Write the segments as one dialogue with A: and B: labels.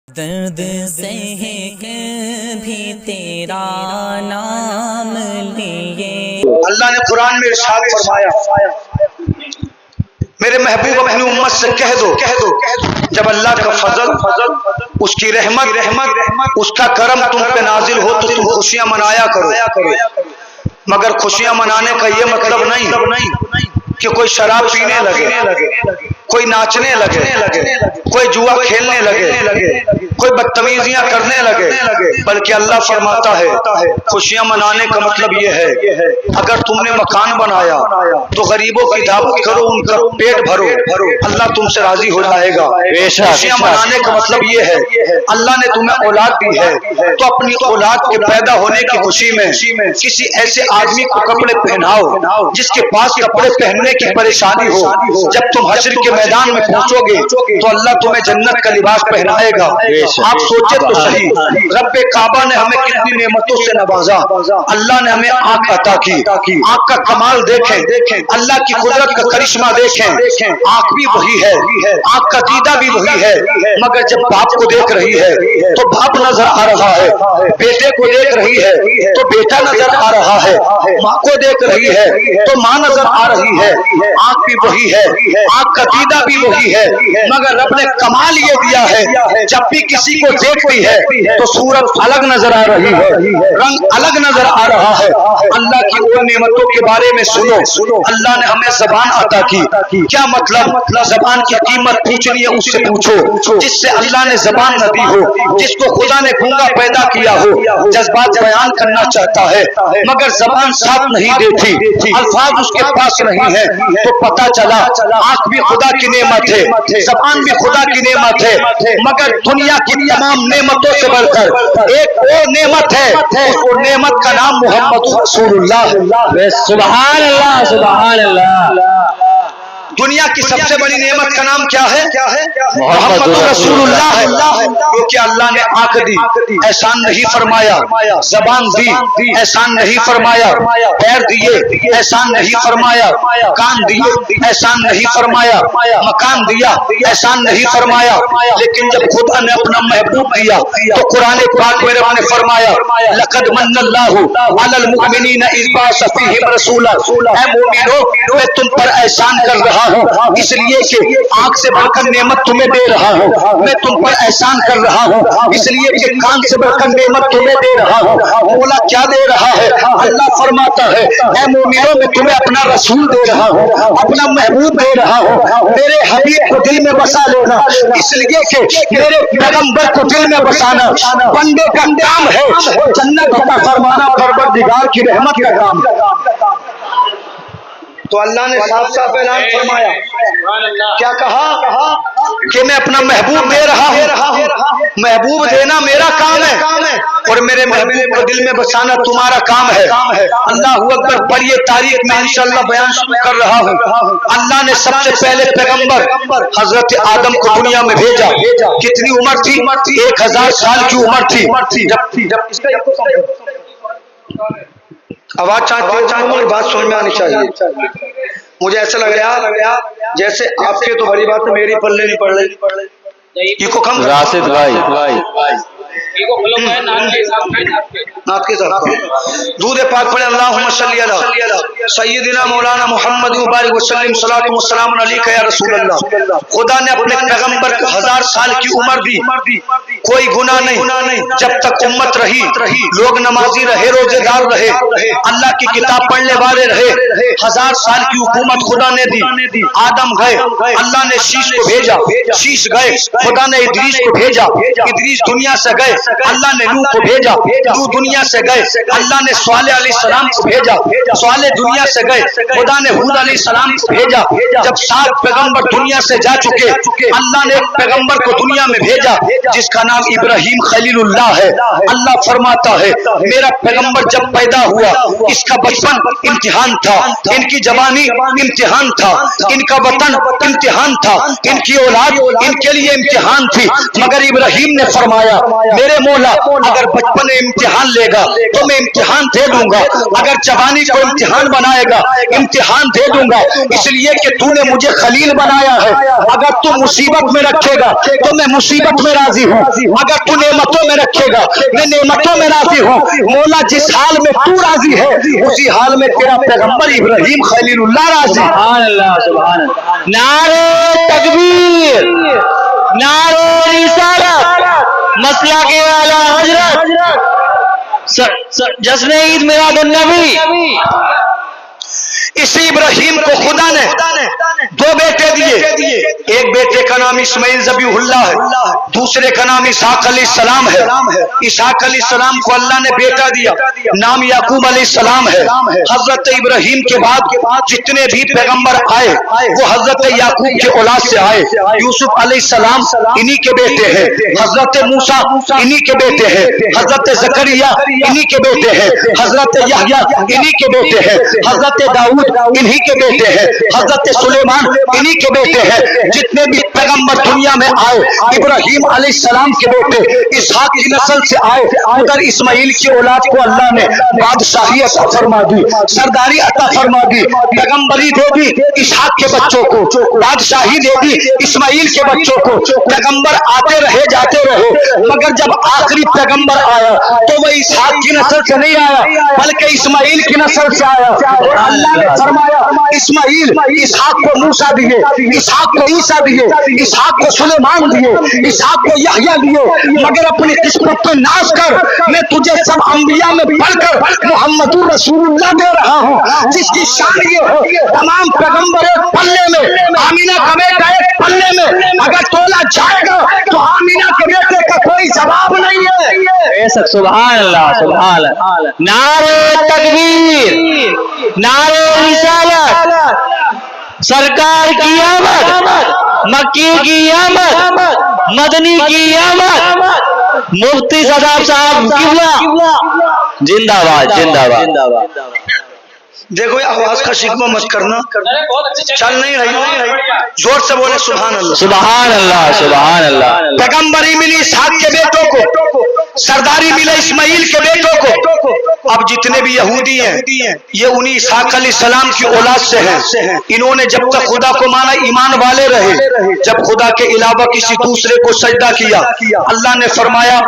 A: درد سہ بھی تیرا نام لیے۔
B: اللہ نے قرآن میں ارشاد فرمایا میرے محبوب اپنی امت سے کہہ دو جب اللہ کا فضل اس کی رحمت اس کا کرم تم پہ نازل ہو تو تم خوشیاں منایا کرو، مگر خوشیاں منانے کا یہ مطلب نہیں کہ کوئی شراب پینے لگے، کوئی ناچنے لگے، کوئی جوا کھیلنے لگے، کوئی بدتمیزیاں کرنے لگے، بلکہ اللہ فرماتا ہے خوشیاں منانے کا مطلب یہ ہے اگر تم نے مکان بنایا تو غریبوں کی دعوت کرو، ان کا پیٹ بھرو، اللہ تم سے راضی ہو جائے گا۔ خوشیاں منانے کا مطلب یہ ہے اللہ نے تمہیں اولاد دی ہے تو اپنی اولاد کے پیدا ہونے کی خوشی میں کسی ایسے آدمی کو کپڑے پہناؤ جس کے پاس کپڑے پہننے کی پریشانی ہو، جب تم حشر کے میدان میں پہنچو گے تو اللہ تمہیں جنت کا لباس پہنائے گا۔ آپ سوچے تو صحیح، رب کعبہ نے ہمیں کتنی نعمتوں سے نوازا، اللہ نے ہمیں آنکھ عطا کی، آنکھ کا کمال دیکھیں، اللہ کی قدرت کا کرشمہ دیکھیں، آنکھ بھی وہی ہے، آنکھ کا دیدہ بھی وہی ہے، مگر جب باپ کو دیکھ رہی ہے تو باپ نظر آ رہا ہے، بیٹے کو دیکھ رہی ہے تو بیٹا نظر آ رہا ہے، ماں کو دیکھ رہی ہے تو ماں نظر آ رہی ہے، آنکھ بھی وہی ہے، آنکھ کا دیدہ بھی وہی ہے، مگر رب نے کمال یہ دیا ہے جب بھی کسی کو دیکھتی ہے تو صورت الگ نظر آ رہی ہے، رنگ الگ نظر آ رہا ہے۔ اللہ کی ان نعمتوں کے بارے میں سنو، اللہ نے ہمیں زبان عطا کی، کیا مطلب؟ زبان کی قیمت پوچھنی ہے اس سے پوچھو جس سے اللہ نے زبان نہ دی ہو، جس کو خدا نے گونگا پیدا کیا ہو، جذبات بیان کرنا چاہتا ہے مگر زبان ساتھ نہیں دیتی، الفاظ اس کے پاس نہیں ہے، تو پتہ چلا آنکھ بھی خدا کی نعمت ہے، زبان بھی خدا کی نعمت ہے، مگر دنیا کی تمام نعمتوں سے بڑھ کر ایک اور نعمت ہے، اس نعمت کا نام محمد رسول اللہ۔
C: سبحان اللہ، سبحان اللہ۔
B: دنیا کی سب سے بڑی نعمت کا نام کیا ہے؟ محمد رسول اللہ ہے، کیونکہ اللہ نے آنکھ دی، احسان نہیں فرمایا، زبان دی، احسان نہیں فرمایا، پیر دیے، احسان نہیں فرمایا، کان دیے، احسان نہیں فرمایا، مکان دیا، احسان نہیں فرمایا، لیکن جب خدا نے اپنا محبوب دیا تو قرآن پاک میں رب نے فرمایا لقد من اللہ علی المؤمنین اذ بعث فیہم رسولا، اے مومنو میں تم پر احسان کر رہا ہوں اس لیے کہ آنکھ سے بڑھ کر نعمت تمہیں دے رہا ہوں، میں تم پر احسان کر رہا ہوں اس لیے کہ کان سے بڑھ کر نعمت تمہیں دے رہا ہوں۔ مولا کیا دے رہا ہے؟ اللہ فرماتا ہے اے مومنوں میں تمہیں اپنا رسول دے رہا ہوں، اپنا محبوب دے رہا ہوں، میرے حبیب کو دل میں بسا لینا، اس لیے کہ میرے پیغمبر کو دل میں بسانا بندے کا کام ہے، جنت عطا فرمانا پروردگار کی رحمت کا کام ہے۔ تو اللہ نے صاف صاف اعلان فرمایا، کیا کہا کہ میں اپنا محبوب دے رہا ہوں، محبوب دینا میرا کام ہے اور میرے محبوب کو دل میں بسانا تمہارا کام ہے۔ اللہ اکبر، پڑھیے تاریخ میں انشاءاللہ بیان شروع کر رہا ہوں۔ اللہ نے سب سے پہلے پیغمبر حضرت آدم کو دنیا میں بھیجا، کتنی عمر تھی؟ 1000 سال کی عمر تھی۔ آواز چاہتی بات سمجھ میں آنی چاہیے، مجھے ایسا لگ رہا جیسے آپ کے تو بڑی بات ہے، میری پلے نہیں پڑ رہی، یہ کو کم
C: راشد بھائی
B: نات کے ساتھ دودھ پاک پڑھے اللہم صلی علی سیدنا مولانا محمد مبارک وسلم صلاۃ و سلام علیکہ یا رسول اللہ۔ خدا نے اپنے پیغمبر کو 1000 سال کی عمر دی، کوئی گناہ نہیں، جب تک امت رہی، لوگ نمازی رہے، روزے دار رہے، اللہ کی کتاب پڑھنے والے رہے، 1000 سال کی حکومت خدا نے دی۔ آدم گئے، اللہ نے شیش کو بھیجا، شیش گئے، خدا نے ادریس کو بھیجا، ادریس دنیا سے گئے، اللہ نے نوح کو بھیجا، نوح دنیا سے گئے، اللہ نے صالح علیہ السلام کو بھیجا، صالح دنیا سے گئے، خدا نے ہود علیہ السلام کو بھیجا۔ جب 7 پیغمبر دنیا سے جا چکے، اللہ نے ایک پیغمبر کو دنیا میں بھیجا جس کا نام ابراہیم خلیل اللہ ہے۔ اللہ فرماتا ہے میرا پیغمبر جب پیدا ہوا اس کا بچپن امتحان تھا، ان کی جوانی امتحان تھا، ان کا وطن امتحان تھا، ان کی اولاد ان کے لیے امتحان تھی، مگر ابراہیم نے فرمایا میرے مولا اگر بچپن میں امتحان لے گا تو میں امتحان دے دوں گا, اگر جوانی کو امتحان بنائے گا امتحان دے دوں گا, اس لیے کہ تو نے مجھے خلیل بنایا ہے. اگر تو مصیبت میں رکھے گا تو میں مصیبت میں راضی ہوں, اگر تو نعمتوں میں رکھے گا میں نعمتوں میں راضی ہوں. مولا جس حال میں تو راضی ہے اسی حال میں تیرا پیغمبر ابراہیم خلیل اللہ راضی.
C: سبحان اللہ سبحان اللہ. نعرہ تکبیر, نعرہ رسالت, مسئلہ کے اعلی حضرت, جشن عید میلاد النبی.
B: اسی ابراہیم کو خدا نے دو بیٹے دیے, ایک بیٹے کا نام اسماعیل ذبیح اللہ ہے, دوسرے کا نام اسحاق علیہ السلام ہے. اسحاق علیہ السلام کو اللہ نے بیٹا دیا, نام یعقوب علیہ السلام ہے. حضرت ابراہیم کے بعد جتنے بھی پیغمبر آئے وہ حضرت یعقوب کے اولاد سے آئے. یوسف علیہ السلام انہی کے بیٹے ہیں, حضرت موسیٰ انہی کے بیٹے ہیں, حضرت زکریا انہی کے بیٹے ہیں, حضرت یحییٰ انہی کے بیٹے ہیں, حضرت داؤد انہی کے بیٹے ہیں, حضرت سلیمان انہی کے بیٹے ہیں. جتنے بھی پیغمبر دنیا میں آئے ابراہیم علیہ السلام کے بیٹے اسحاق کی نسل سے آئے, مگر اسماعیل کی اولاد کو اللہ نے بادشاہی عطا فرما دی, سرداری عطا فرما دی, پیغمبری دے دی اسحاق کے بچوں کو, بادشاہی دے دی اسماعیل کے بچوں کو. پیغمبر آتے رہے جاتے رہے, مگر جب آخری پیغمبر آیا تو وہ اسحاق کی نسل سے نہیں آیا بلکہ اسماعیل کی نسل سے آیا. اور اللہ نے فرمایا اسماعیل اسحاق کو موسیٰ دیے, اسحاق کو عیسیٰ دیے, اسحاق کو سلیمان دیے, اسحاق کو یحییٰ دیے, مگر اپنی قسمت پہ ناز کر میں تجھے سب انبیاء میں بڑھ کر محمد رسول اللہ دے رہا ہوں جس کی شان یہ ہے تمام پیغمبر ایک پلے میں, آمینہ کا بیٹا ایک پلے میں, اگر تولا جائے گا تو آمینہ کے بیٹے کا کوئی جواب نہیں ہے.
C: سبحان اللہ سبحان اللہ. نعرہ تکبیر, نعرہ رسالت, سرکار کی آمد, مکی کی آمد, مدنی کی آمد, مفتی صداب صاحب قبلہ زندہ باد زندہ باد.
B: دیکھو یہ آواز کا شکوہ مت کرنا, چل نہیں رہی, زور سے بولے سبحان اللہ
C: سبحان اللہ سبحان اللہ.
B: پیغمبری ملی اسحاق کے بیٹوں کو, سرداری ملے اسماعیل کے بیٹوں کو. اب جتنے بھی یہودی ہیں یہ انہی اسحاق علیہ السلام کی اولاد سے ہیں. انہوں نے جب تک خدا کو مانا ایمان والے رہے, جب خدا کے علاوہ کسی دوسرے کو سجدہ کیا اللہ نے فرمایا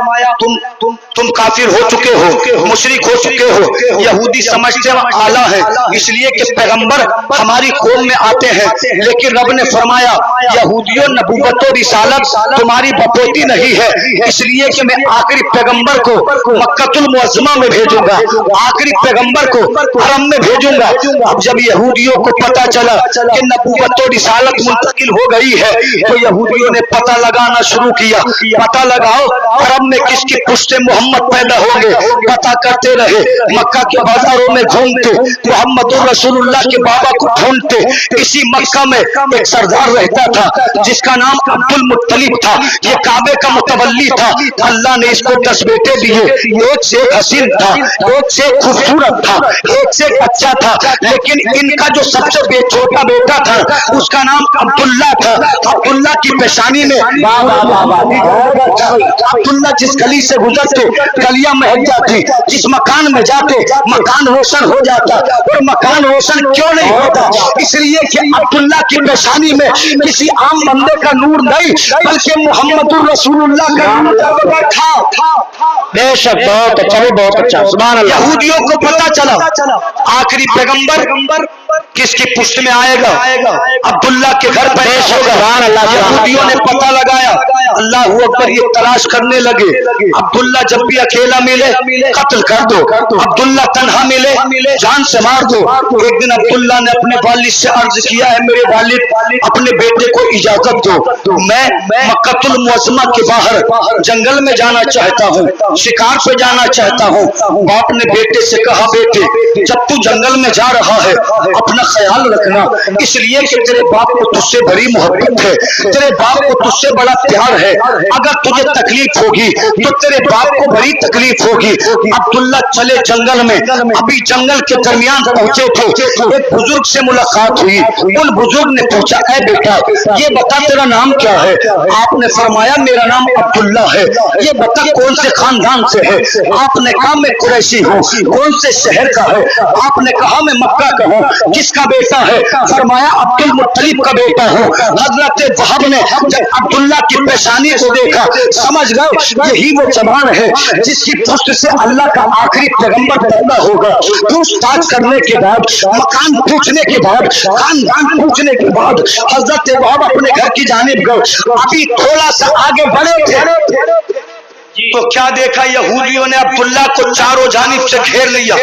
B: تم کافر ہو چکے ہو, مشرک ہو چکے ہو. یہودی سمجھتے ہیں اعلیٰ ہیں اس لیے کہ پیغمبر ہماری قوم میں آتے ہیں, لیکن رب نے فرمایا یہودیوں نبوت و رسالت تمہاری بپوتی نہیں ہے, اس لیے کہ میں آخری پیغمبر کو مکہ المعظمہ میں بھیجوں گا, آخری پیغمبر کو حرم میں بھیجوں گا. اب جب یہودیوں کو پتا چلا کہ نبوت و رسالت منتقل ہو گئی ہے تو یہودیوں نے پتہ لگانا شروع کیا, پتہ لگاؤ حرم میں کس کی پشت محمد پیدا ہوں گے. پتہ کرتے رہے, مکہ کے بازاروں میں گھومتے, محمد رسول اللہ کے بابا کو ڈھونڈتے. اسی مکہ میں ایک سردار رہتا تھا جس کا نام عبد المطلب تھا, یہ کعبے کا متولی تھا. اللہ نے اس کو 10 بیٹے دیے, ایک سے ایک حسین تھا, ایک سے ایک خوبصورت تھا, ایک سے ایک اچھا تھا, لیکن ان کا جو سب سے چھوٹا بیٹا تھا اس کا نام عبداللہ تھا. عبداللہ کی پیشانی میں عبداللہ جس گلی سے گزرتے گلیاں مہک جاتی, جس مکان میں جاتے مکان روشن ہو جاتا. اور مکان روشن کیوں نہیں ہوتا؟ اس لیے کہ عبداللہ کی پیشانی میں کسی عام بندے کا نور نہیں بلکہ محمد رسول اللہ کا نور تھا.
C: بے شک بہت اچھا, بہت اچھا سبحان اللہ.
B: یہودیوں کو پتا چلا آخری پیغمبر کس کی پشت میں آئے گا, عبداللہ کے گھر پر
C: سبحان اللہ.
B: یہودیوں نے پتہ لگایا, اللہ اکبر, یہ تلاش کرنے لگے. عبداللہ جب بھی اکیلا ملے قتل کر دو, عبداللہ تنہا ملے جان سے مار دو. ایک دن عبداللہ نے اپنے والد سے عرض کیا ہے میرے والد اپنے بیٹے کو اجازت دو, میں مکہ المعظمہ کے باہر جنگل میں جانا چاہتا ہوں, شکار پہ جانا چاہتا ہوں. باپ نے بیٹے سے کہا بیٹے جب تو جنگل میں جا رہا ہے اپنا خیال رکھنا, اس لیے کہ تیرے باپ کو تجھ سے بڑی محبت ہے, تیرے باپ کو تجھ سے بڑا پیار ہے. اگر تجھے تکلیف ہوگی تو تیرے باپ کو بڑی تکلیف ہوگی. عبداللہ چلے جنگل میں, ابھی جنگل کے درمیان پہنچے تھے, ایک بزرگ سے ملاقات ہوئی. ان بزرگ نے پوچھا اے بیٹا یہ بتا تیرا نام کیا ہے؟ آپ نے فرمایا میرا نام عبداللہ ہے. یہ بتا کون سے سے خاندان سے ہے؟ آپ نے کہا میں قریشی ہوں۔ کون سے شہر کا ہے؟ آپ نے کہا میں مکہ کا ہوں۔ کس کا بیٹا ہے؟ فرمایا عبد المطلب کا بیٹا ہوں۔ حضرت وہب نے جب عبداللہ کی پیشانی کو دیکھا سمجھ گئے یہی وہ زبان ہے جس کی پشت سے اللہ کا آخری پیغمبر پیدا ہوگا۔ پوچھ تاچھ کرنے کے بعد، مکان پوچھنے کے بعد، خاندان پوچھنے کے بعد حضرت وہب اپنے گھر کی جانب گئے۔ ابھی تھوڑا سا آگے بڑھے تھے تو کیا دیکھا؟ یہودیوں نے عبداللہ کو چاروں جانب سے گھیر لیا،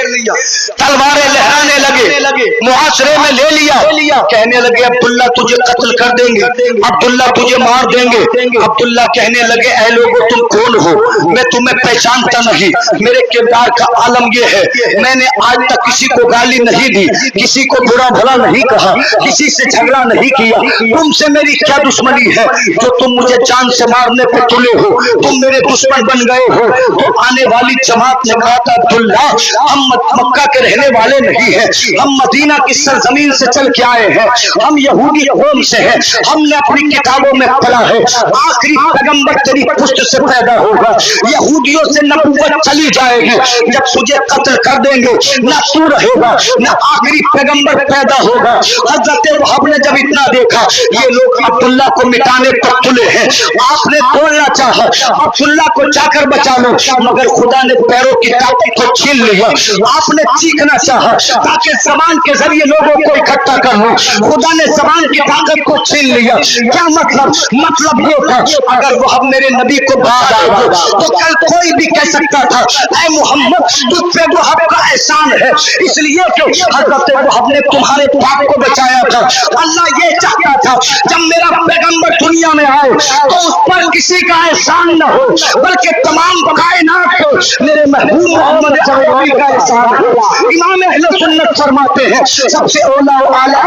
B: تلواریں لہرانے لگے، معاشرے میں لے لیا، کہنے لگے عبداللہ تجھے قتل کر دیں گے، عبداللہ تجھے مار دیں گے۔ عبداللہ کہنے لگے اے لوگو تم کون ہو؟ میں تمہیں پہچانتا نہیں۔ میرے کردار کا عالم یہ ہے میں نے آج تک کسی کو گالی نہیں دی، کسی کو برا بھلا نہیں کہا، کسی سے جھگڑا نہیں کیا۔ تم سے میری کیا دشمنی ہے جو تم مجھے جان سے مارنے پہ تلے ہو؟ تم میرے دشمن بن گئے ہو۔ تو آنے والی جماعت نے کہا تھا عبداللہ ہم مکہ کے رہنے والے نہیں ہیں، ہم مدینہ کی سرزمین سے چل کے آئے ہیں، ہم یہودی قوم سے ہیں، ہم نے اپنی کتابوں میں پڑھا ہے آخری پیغمبر تیری پشت سے پیدا ہوگا، یہودیوں سے نبوت چلی جائے گی، جب تجھے قتل کر دیں گے نہ تو رہے گا نہ آخری پیغمبر پیدا ہوگا۔ حضرت وہب نے جب اتنا دیکھا یہ لوگ عبداللہ کو مٹانے پر تلے ہیں، آپ نے توڑنا چاہا عبداللہ کو جا کر بچا لو، مگر خدا نے پیروں کی طاقت کو چھین لیا۔ آپ نے چیخنا چاہا تاکہ زبان کے ذریعے لوگوں کو اکٹھا کر لو، خدا نے زبان کی طاقت کو چھین لیا۔ کیا مطلب یہ تھا اگر وہ میرے نبی کو بچا دے تو کل کوئی بھی کہہ سکتا تھا اے محمد تجھ پہ وہب کا احسان ہے، اس لیے کہ حضرت وہب نے تمہارے باپ کو بچایا تھا۔ اللہ یہ چاہتا تھا جب میرا پیغمبر دنیا میں آئے تو اس پر کسی کا احسان نہ ہو بلکہ تمام کائنات کو میرے محبوب محمد عربی کا احسان ہو۔ امام اہل سنت فرماتے ہیں سب سے اولا و اعلی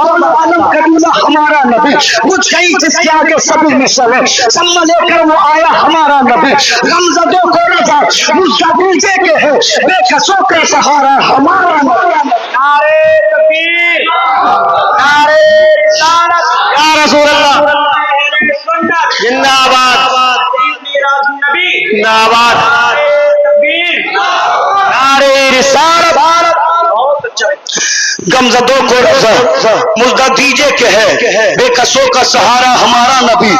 B: اور عالم قبیلہ ہمارا نبی، کچھ کہیں جس کے آگے سبھی مثل ہے، سما لے کر وہ آیا ہمارا نبی، غمزدوں کو رضا مستقیجے کے ہے، بے کسوں کا سہارا ہمارا نبی۔ نعرہ تکبیر، نعرہ رسالت، یا رسول اللہ زندہ باد، زندہ باد، نعرہ رسالت، غمزدوں کو رضا مجدہ دیجے کہ ہے، بے کسوں کا سہارا ہمارا نبی۔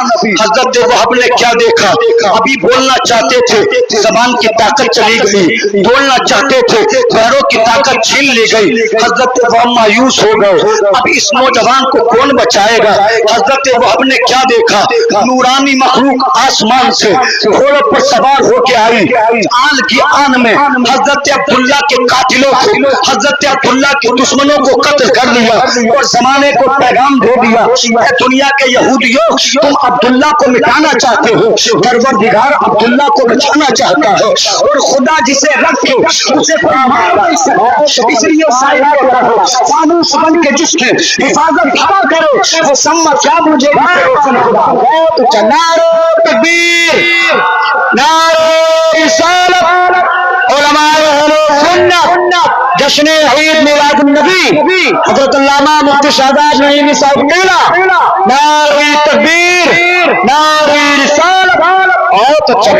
B: حضرت وہب نے کیا دیکھا؟ ابھی بولنا چاہتے تھے زبان کی طاقت چلی گئی، بولنا چاہتے تھے پیروں کی طاقت چھین لی گئی۔ حضرت وہب مایوس ہو گئے، اب اس نوجوان کو کون بچائے گا؟ حضرت وہب نے کیا دیکھا؟ نورانی مخلوق آسمان سے گھوڑوں پر سوار ہو کے آئی، آن کی آن میں حضرت عبداللہ کے قاتلوں کو، حضرت عبداللہ کے دشمنوں کو قتل کر لیا اور زمانے کو پیغام دے دیا اے دنیا کے یہودیوں تم عبداللہ کو مٹانا چاہتے ہو، پروردگار عبداللہ کو بچانا چاہتا ہے اور خدا جسے رکھے اسے کوئی مار نہیں سکتا، اس لیے سایہ کو رکھو، فانوس بن کے جس کی حفاظت کھڑا کرو وہ سمجھ کیا مجھے روشن خدا۔ نعرہ تکبیر، نعرہ رسالت، علماء اہل سنت، جشن عید میلاد النبی حضرت علامہ مفتی شہزاد نعیمی صاحب قیلہ، نعرہ تکبیر، نعرہ رسالت، بہت اچھا۔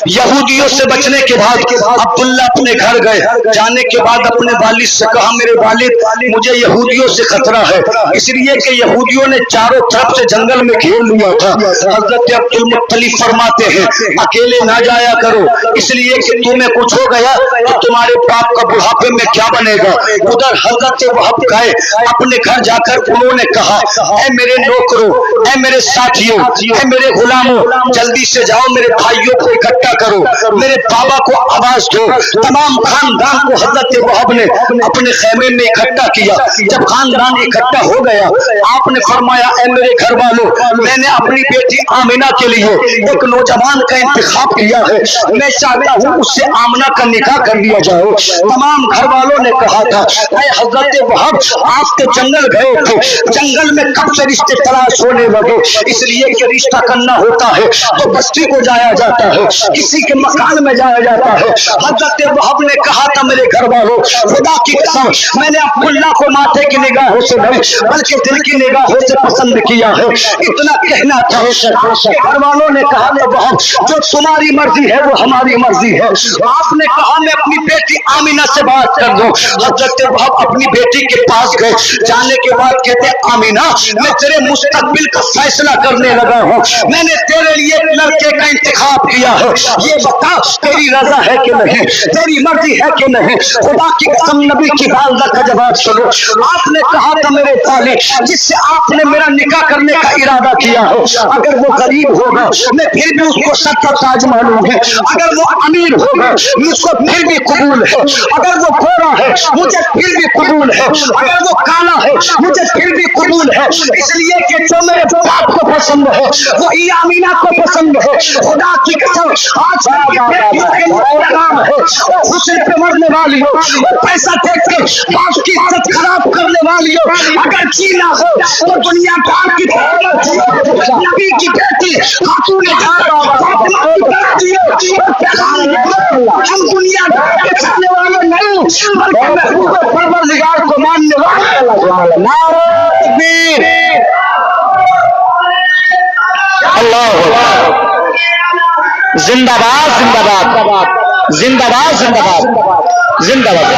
B: یہودیوں سے بچنے کے بعد عبداللہ اپنے گھر گئے، جانے کے بعد اپنے والد سے کہا میرے والد مجھے یہودیوں سے خطرہ ہے، اس لیے کہ یہودیوں نے چاروں طرف سے جنگل میں گھیر لیا تھا۔ حضرت عبد المطلب فرماتے ہیں اکیلے نہ جایا کرو، اس لیے کہ تمہیں کچھ ہو گیا تو تمہارے باپ کا بڑھاپے میں کیا بنے گا۔ ادھر حضرت وہب گئے، اپنے گھر جا کر انہوں نے کہا اے میرے نوکروں، اے میرے ساتھیوں، اے میرے غلاموں، جلدی سے جاؤ میرے بھائیوں کو اکٹھا کرو، میرے بابا کو آواز دو۔ تمام خاندان کو حضرت وہب نے اپنے خیمے میں اکٹھا کیا۔ جب خاندان اکٹھا ہو گیا آپ نے فرمایا اے میرے گھر والوں، میں نے اپنی بیٹی آمنہ کے لیے ایک نوجوان کا انتخاب کیا ہے، میں چاہتا ہوں اس سے آمنہ کا نکاح کر لیا جائے۔ تمام گھر والوں نے کہا تھا اے حضرت وہب آپ کے جنگل گئے تھے، جنگل میں کب سے رشتے تلاش ہونے لگے، اس لیے کہ رشتہ کرنا ہوتا ہے تو بستی को जाया जाता है, किसी के मकान में जाया जाता है। हजरत वहाब ने कहा था मेरे घर वालों, खुदा की कसम मैंने अब्दुल्ला को माथे की निगाहों से नहीं बल्कि दिल की निगाहों से पसंद किया है। इतना कहना था। घर वालों ने कहा था वहाब जो तुम्हारी मर्जी है वो हमारी मर्जी है। आपने कहा मैं अपनी बेटी आमीना से बात कर दूं। हजरत वहाब अपनी बेटी के पास गए। जाने के बाद कहते आमीना मैं तेरे मुस्तकबिल का फैसला करने लगा हूँ, मैंने तेरे लिए एक लड़के का इंतखाब किया है, ये बता तेरी रजा है कि नहीं, तेरी मर्जी है कि नहीं। खुदा की कसम नबी की बात का जवाब सुनो। आपने कहा था मेरे ताले जिससे आपने मेरा निकाह करने का इरादा किया है, अगर वो गरीब होगा मैं फिर भी उसको सत्तर ताज मानूंगी, अगर वो अमीर होगा मुझको फिर भी कबूल है, अगर वो गोरा है मुझे फिर भी कबूल है, अगर वो काला है मुझे फिर भी कबूल है। इसलिए कि जो मेरे बाप को पसंद है वही आमीना को पसंद है। खुदा की कसम आज काम है हुस्न पे मरने वाली हो, पैसा देख के बाप की इज्जत खराब करने वाली हो, अगर जीना हो तो दुनिया दार की नबी की बेटी खातून हम दुनिया दार के चलने वाले नहीं बल्कि महबूब परवरदिगार को मानने वाले। नारे तकबीर, अल्लाह जिंदाबाद जिंदाबाद जिंदाबाद जिंदाबाद जिंदाबाद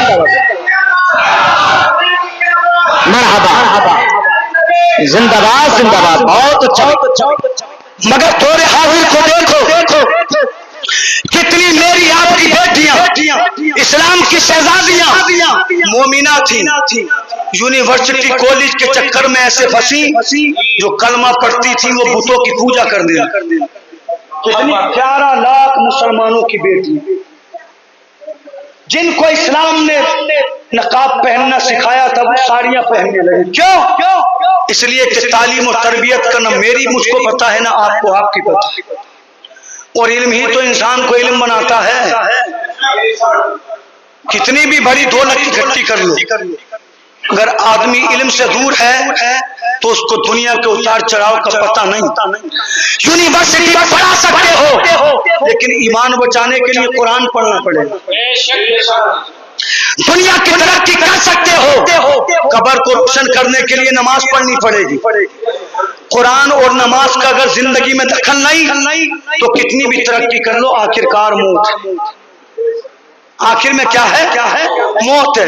B: मरहबा जिंदाबाद जिंदाबाद। बहुत अच्छा। मगर थोड़े हाजिर को देखो कितनी मेरी आपकी बेटियां इस्लाम की शहजादियां मोमिना थी, यूनिवर्सिटी कॉलेज के चक्कर में ऐसे फंसी जो कलमा पढ़ती थी वो बुतों की पूजा कर दिया। कितनी 11 लाख मुसलमानों की बेटी जिनको इस्लाम ने नकाब पहनना सिखाया था वो साड़ियां पहनने लगी। क्यों? इसलिए कि तालीम और तरबियत करना मेरी मुझको पता है ना आपको आपकी पता है, और इल्म ही तो इंसान को इल्म बनाता है। कितनी भी बड़ी दौलत इकट्ठी कर लो, अगर आदमी इल्म से दूर है तो उसको दुनिया के उतार चढ़ाव का पता नहीं। यूनिवर्सिटी पढ़ा सकते हो लेकिन ईमान बचाने के लिए कुरान पढ़ना पड़ेगा। दुनिया की तरक्की कर सकते हो, कब्र को रोशन करने के लिए नमाज पढ़नी पड़ेगी। कुरान और नमाज का अगर जिंदगी में दखल नहीं तो कितनी भी तरक्की कर लो आखिरकार मौत। आखिर में क्या है? मौत है।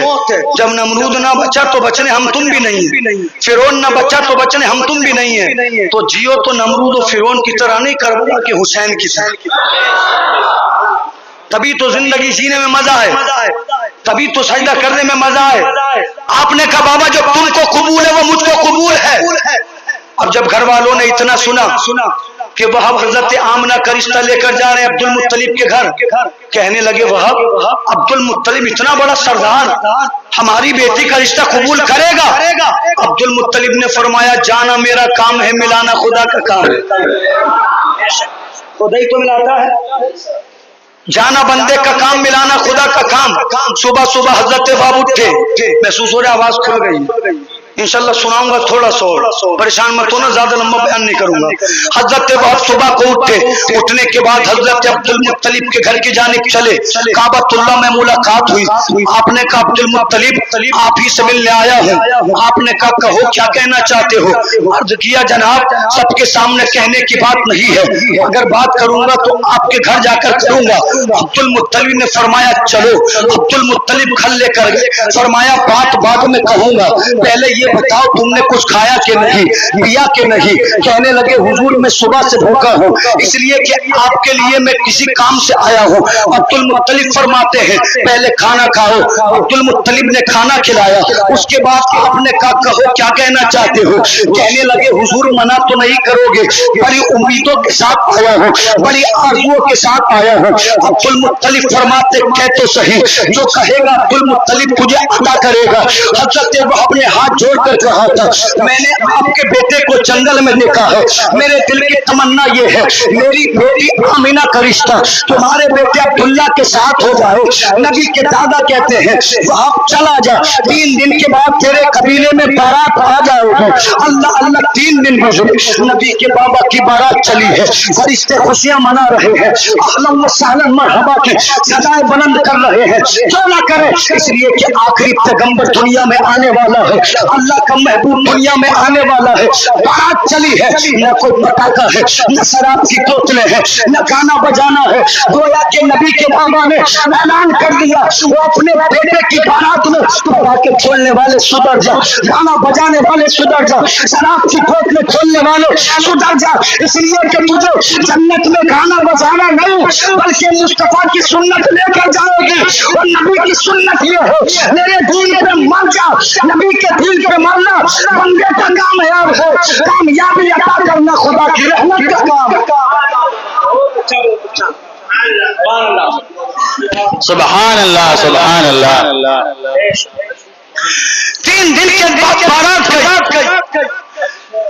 B: जब नमरूद ना बचा तो बचने हम तुम भी नहीं है, फिरौन ना बचा तो बचने हम तुम भी नहीं है। तो जियो तो नमरूद और फिरौन की तरह नहीं, करबला के हुसैन की तरह। तभी तो जिंदगी जीने में मजा है, तभी तो सजदा करने में मजा है। आपने कहा बाबा जो तुमको कबूल है वो मुझको कबूल है। अब जब घर वालों ने इतना सुना कि वह हजरत आमना का रिश्ता लेकर जा रहे हैं अब्दुल मुत्तलिब के घर, कहने लगे वह अब्दुल मुत्तलिब इतना बड़ा सरदार हमारी बेटी का रिश्ता कबूल करेगा? अब्दुल मुत्तलिब ने फरमाया जाना मेरा काम है, मिलाना खुदा का काम है। खुदा ही तो मिलाता है, जाना बंदे का काम, मिलाना खुदा का काम। सुबह सुबह हजरत बाबू उठे, महसूस हो रहा आवाज खुल गई। इंशाल्लाह सुनाऊंगा थोड़ा सा, परेशान मत होना, ज्यादा लंबा बयान नहीं करूंगा। हजरत वहाब सुबह को उठे, उठने के बाद हजरत अब्दुल मुत्तलिब के घर की जानिब चले। काबतुल्लाह में मुलाकात हुई। आपने कहा अब्दुल मुत्तलिब आप ही से मिलने आया हूँ। आपने कहा कहो क्या कहना चाहते हो? अर्ज किया जनाब सबके सामने कहने की बात नहीं है, अगर बात करूंगा तो आपके घर जाकर करूंगा। अब्दुल मुत्तलिब ने फरमाया चलो। अब्दुल मुत्तलिब घर लेकर गए, फरमाया बात बाद में कहूंगा, पहले ये बताओ तुमने कुछ खाया कि नहीं, पिया कि नहीं? कहने लगे हुजूर मैं सुबह से भूखा हूँ, इसलिए कि आपके लिए मैं किसी काम से आया हूँ। अब्दुल मुत्तलिब फरमाते हैं पहले खाना खाओ। अब्दुल मुत्तलिब ने खाना खिलाया, उसके बाद आपने कहा कहो क्या कहना चाहते हो? कहने लगे हुजूर मना तो नहीं करोगे, बड़ी उम्मीदों के साथ आया हूँ, बड़ी आरज़ुओं के साथ आया हूँ। अब्दुल मुत्तलिब फरमाते कह तो सही, जो कहेगा अब्दुल मुत्तलिब तुझे अता करेगा। हजरत वहाब ने हाथ जोड़कर कहा था मैंने आपके बेटे को जंगल में देखा है, मेरे दिल की तमन्ना ये है मेरी बेटी आमिना का रिश्ता तुम्हारे बेटे अब्दुल्ला के साथ हो जाए। नबी के दादा कहते हैं वहां चला जा, 3 दिन के बाद तेरे कबीले में बारात आ जाओगे। अल्लाह अल्लाह 3 दिन गुजरे, नबी के बाबा की बारात चली है, फरिश्ते खुशियां मना रहे हैं, अहलन व सहलन मरहबा की सदाएं बुलंद कर रहे हैं। क्यों ना करे, इसलिए कि आखिरी पैगंबर दुनिया में आने वाला है, अल्लाह का महबूब दुनिया में आने वाला है। बारात चली है, न कोई पटाखा है, न शराब की बोतलें हैं, न गाना बजाना है। गोया के नबी के बाबा ने ऐलान कर दिया वो अपने बेटे की बारात में पटाखे खोलने वाले सुधर जा, गाना बजाने वाले सुधर जा, शराब की बोतलें खोलने वाले सुधर जा। इसलिए कि तुझे जन्नत में गाना बजाना नहीं बल्कि मुस्तफा की सुन्नत लेकर जाओगी। और नबी की सुन्नत ये है मेरे दीन पे मर जा, नबी के दीन पे मरना बंदे का कामयाब है, कामयाबी अता करना खुदा की रहमत का काम।
C: सुभान अल्लाह सुभान अल्लाह।
B: 3 दिन के बाद बारात गई,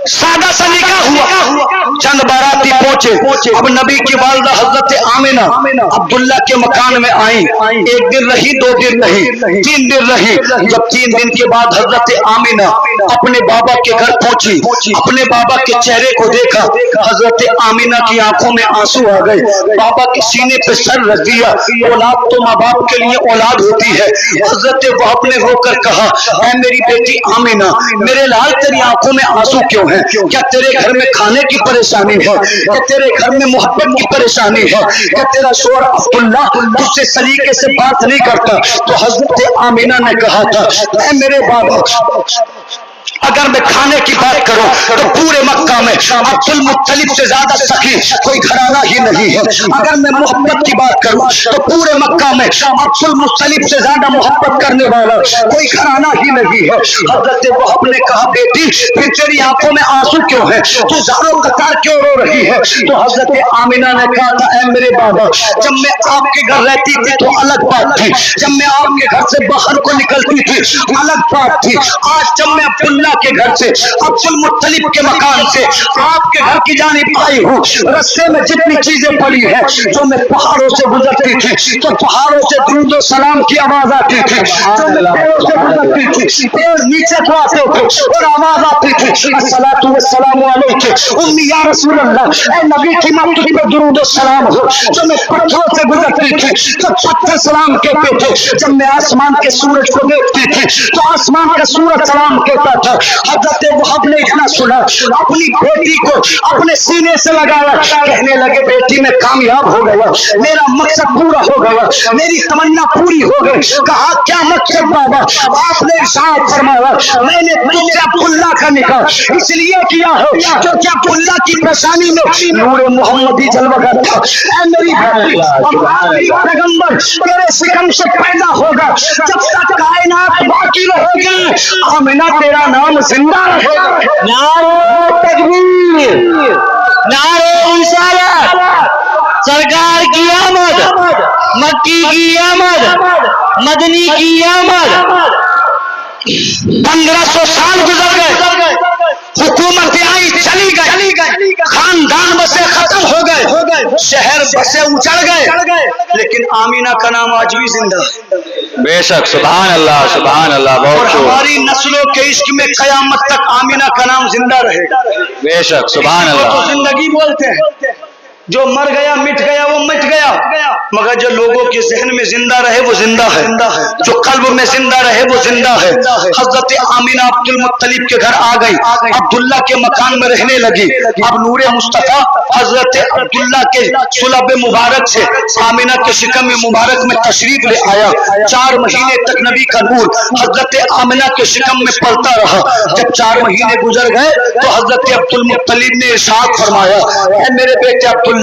B: सादा सा निकाह हुआ, चंद बाराती पहुंचे। अब नबी की वालिदा हजरत आमिना अब्दुल्ला के मकान में आई। 1 दिन रही, 2 दिन रही, 3 दिन रही। जब 3 दिन के बाद हजरत आमिना अपने बाबा के घर पहुंची, अपने बाबा के चेहरे को देखा, हजरत आमिना की आंखों में आंसू आ गए। बाबा के सीने पे सर रख दिया। औलाद तो माँ बाप के लिए औलाद होती है। हजरत वहाब ने होकर कहा, ऐ मेरी बेटी आमिना, मेरे लाल तेरी आंखों में आंसू क्यों है? क्या तेरे घर में खाने की परेशानी है? क्या तेरे घर में मोहब्बत की परेशानी है? क्या तेरा शोहर अब्दुल्ला तुझसे सलीके से बात नहीं करता? तो हजरत आमिना ने कहा था, ऐ मेरे बाबा, अगर मैं खाने की बात करूं तो पूरे मक्का में अब्दुल मुत्तलिब से ज्यादा सखी कोई घराना ही नहीं है। अगर मैं मोहब्बत की बात करूं तो पूरे मक्का में अब्दुल मुत्तलिब से ज्यादा मोहब्बत करने वाला कोई घराना ही नहीं है। हजरत वहाब ने कहा, बेटी फिर तेरी आंखों में आंसू क्यों है? तू ज़ारो कतार क्यों रो रही है? तो हजरत आमिना ने कहा था, ऐ मेरे बाबा, जब मैं आपके घर रहती थी तो अलग बात थी, जब मैं आपके घर से बाहर को निकलती थी अलग बात थी। आज जब मैं अब्दुल्ला के घर से, अब्दुल मुत्तलिब के मकान से आपके घर की जानिब आई हूँ, रास्ते में जितनी चीजें पड़ी है, जो मैं पहाड़ों से गुजरती थी तो पहाड़ों से दुरूद और सलाम की आवाज आती थी, जो मैं पेड़ों से गुजरती थी पेड़ नीचे को आते थे और आवाज आती थी, अस्सलातु वस्सलामु अलैका उम्मी या रसूल अल्लाह, ऐ नबी की मां तुझ पे दुरूद और सलाम हो। जो मैं पत्थरों से गुजरती थी तो पत्थर सलाम कहते थे, जब मैं आसमान के सूरज को देखती थी तो आसमान का सूरज सलाम कहता था। हजरत वहाब ने इतना सुना, अपनी बेटी को अपने सीने से लगाया, कहने लगे, बेटी मैं कामयाब हो गया, मेरा मकसद पूरा हो गया, मेरी तमन्ना पूरी हो गई। कहा, क्या मकसद बाबा? आपने इरशाद फरमाया, मैंने तुझसे अब्दुल्ला का निकाह इसलिए किया है क्योंकि अब्दुल्ला की पेशानी में नूर मोहम्मदी जलवागर था। ऐ मेरी बेटी, पैगंबर तेरे सिकम से पैदा होगा, जब तक कायनात बाकी रहेगी आमिना तेरा नाम जिंदा रहेगा।
C: नारे तकबीर, नारे रिसालत, सरकार की आमद, मक्की की आमद, मदनी की आमद।
B: 1500 साल गुजर गए, हुकूमतें आई चली गई, खानदान बसे खत्म हो गए, शहर बसे उजड़ गए, लेकिन आमीना का नाम आज भी जिंदा है।
C: बेशक, सुभान अल्लाह सुभान अल्लाह।
B: और
C: बहुत
B: हमारी नस्लों के इश्क में कयामत तक आमीना का नाम जिंदा रहेगा।
C: बेशक, सुभान
B: तो
C: अल्लाह।
B: जिंदगी बोलते हैं, जो मर गया मिट गया वो मिट गया, मगर जो लोगों के जहन में जिंदा रहे वो जिंदा है, जो कल्ब में जिंदा रहे वो जिंदा है। हजरत आमिना अब्दुल मुत्तलिब के घर आ गई, अब्दुल्ला के मकान में रहने लगी। अब नूरे मुस्तफा हजरत अब्दुल्ला के सुलब मुबारक से आमिना के शिकम मुबारक में तशरीफ ले आया। 4 महीने तक नबी का नूर हजरत आमिना के शिकम में पलता रहा। जब 4 महीने गुजर गए तो हजरत अब्दुल मुत्तलिब ने इरशाद फरमाया, ऐ मेरे बेटे अब्दुल्ला,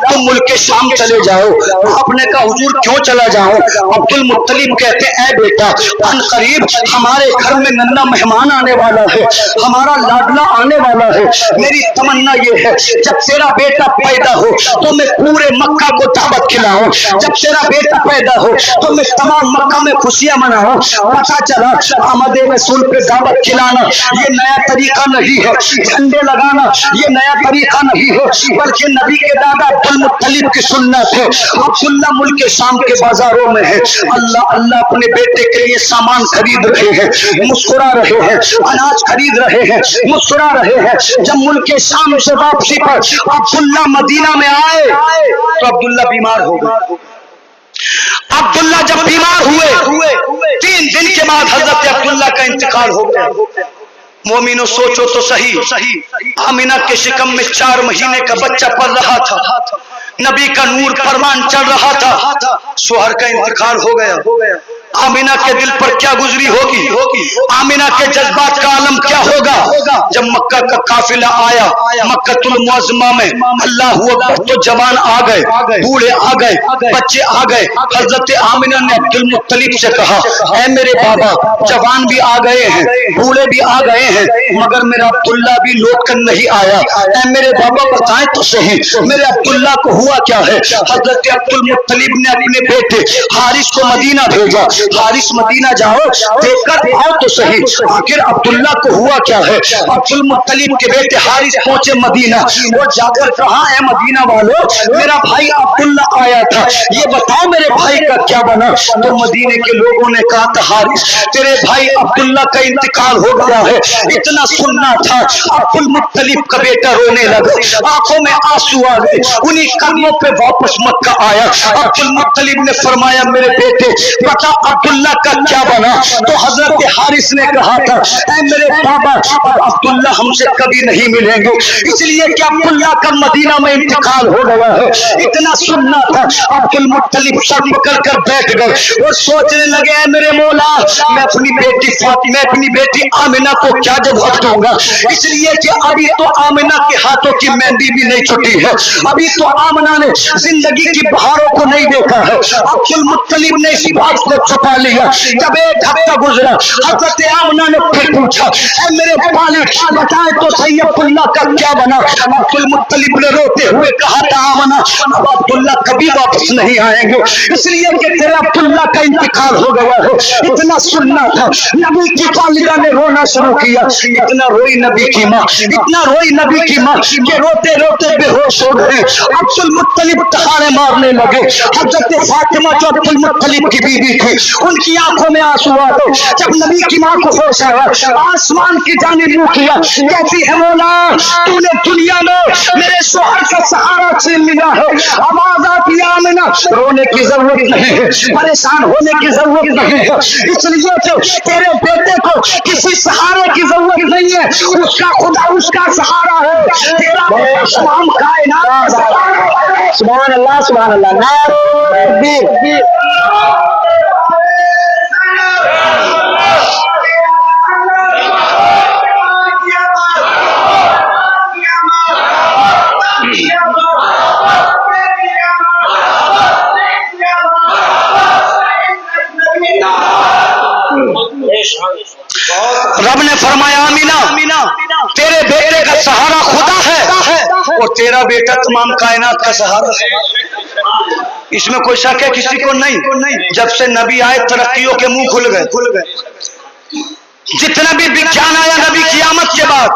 B: तुम मुल्क शाम चले जाओ। आपने कहा, हुजूर क्यों चला जाऊं? अब्दुल मुत्तलिब कहते, ऐ बेटा, अन करीब हमारे घर में नन्ना मेहमान आने वाला है, हमारा लाडला आने वाला है। मेरी तमन्ना ये है, जब तेरा बेटा पैदा हो तो मैं पूरे मक्का को दावत खिलाऊं। खिलाऊं, जब तेरा बेटा पैदा हो तो मैं तमाम मक्का में खुशियां मनाऊं। पता चला आमद रसूल पे दावत खिलाना ये नया तरीका नहीं है, झंडे लगाना ये नया तरीका नहीं है, बल्कि नबी के दादा अब्दुल मुत्तलिब की सुन्नत है। अब्दुल्ला मुल्क शाम के बाजारों में है, अल्लाह अल्लाह अपने बेटे के लिए सामान खरीद रहे हैं, मुस्कुरा रहे हैं, अनाज खरीद रहे हैं, मुस्कुरा रहे हैं। जब मुल्क शाम से वापसी पर अब्दुल्ला मदीना में आए तो अब्दुल्ला बीमार हो गए। अब्दुल्ला जब बीमार हुए 3 दिन के बाद हजरत अब्दुल्ला का इंतकाल हो गया। मोमिनो सोचो तो सही, आमिना के शिकम में 4 महीने का बच्चा पल रहा था, नबी का नूर परवान चल रहा था, शोहर का इंतकाल हो गया। आमिना के दिल पर क्या गुजरी होगी, आमिना के जज्बात का आलम क्या होगा। जब मक्का का काफिला आया मक्कतुल मुअज़्ज़मा में, अल्लाह अकबर, तो जवान आ गए, बूढ़े आ गए, बच्चे आ गए। हजरत आमिना ने अब्दुल मुत्तलिब से कहा, ऐ मेरे बाबा, जवान भी आ गए हैं, बूढ़े भी आ गए हैं, मगर मेरा अब्दुल्ला भी लौट कर नहीं आया। ऐ मेरे बाबा बताएं तो सही, मेरे अब्दुल्ला को हुआ क्या है। हजरत अब्दुल मुत्तलिब ने अपने बेटे हारिस को मदीना भेजा, हारिस मदीना जाओ, देखकर आओ तो सही, आखिर अब्दुल्ला को हुआ क्या है। अब्दुल मुत्तलिब के बेटे हारिस पहुंचे मदीना, वो जाकर कहा, ऐ मदीना वालों, मेरा भाई अब्दुल्ला आया था, ये बताओ मेरे भाई का क्या बना। तो मदीने के लोगों ने कहा था, हारिस तेरे भाई अब्दुल्ला का इंतकाल हो गया है। इतना सुनना था, अब्दुल मुत्तलिब का बेटा रोने लगा, आंखों में आंसू आ गए, उन्हीं कदमों पे वापस मक्का आया। अब्दुल मुत्तलिब ने फरमाया, मेरे बेटे बता अब्दुल्ला का क्या बना। तो हजरत हारिस ने कहा था, ऐ मेरे बाबा, अब्दुल्ला हमसे कभी नहीं मिलेंगे, इसलिए कि अब्दुल्ला का मदीना में इंतकाल हो गया है। इतना सुनना था। अब्दुल मुत्तलिब सर पकड़ कर बैठ गए और सोचने लगे, ऐ मेरे मौला, मैं अपनी बेटी फातिमा, अपनी बेटी आमिना को क्या जवाब दूंगा, इसलिए कि अभी तो आमिना के हाथों की मेहंदी भी नहीं छुटी है, अभी तो आमिना ने जिंदगी की बहारों को नहीं देखा है। अब्दुल मुत्तलिब ने इसी बात को छुपा लिया। जब 1 हफ्ता गुजरा, हजरत आमिना ने फिर पूछा, ऐ मेरे वालिद बताए तो सही अब्दुल्ला का क्या बना। अब्दुल मुत्तलिब ने रोते हुए कहा था, आमिना अब अब्दुल्ला कभी वापस नहीं आएंगे, इसलिए कि तेरे अब्दुल्ला का इंतकाल हो गया है। इतना सुनना था। नबी की वालिदा ने रोना शुरू किया, इतना रोई नबी की माँ, इतना रोई नबी की माँ कि रोते रोते बेहोश हो गए। अब्दुल मुत्तलिब तहारे मारने लगे। हजरत फातिमा जो अब्दुल मुत्तलिब की बीवी थी, उनकी आंखों में आंसू आ गए। जब नबी की माँ को होश आया, आसमान की जानिब रुख किया, कहती है, मौला तूने दुनिया में मेरे शोहर का सहारा छीन लिया है। आवाज आती है, आमिना रोने की जरूरत नहीं है, परेशान होने की जरूरत नहीं है, इसलिए तो तेरे बेटे को किसी सहारे की जरूरत नहीं है, उसका खुदा उसका सहारा है, तेरा तमाम कायनात। सुभान अल्लाह, सुभान अल्लाह। नारे रब ने फरमाया, आमिना तेरे बेटे का सहारा खुदा है और तेरा बेटा तमाम कायनात का सहारा है। इसमें कोई शक है किसी को नहीं। जब से नबी आए तरक्कियों के मुंह खुल गए। जितना भी विज्ञान आया नबी क़यामत के बाद,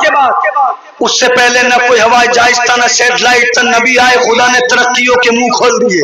B: उससे पहले न कोई हवाई जहाज था, न सैटेलाइट था। नबी आए, खुदा ने तरक्कियों के मुंह खोल दिए,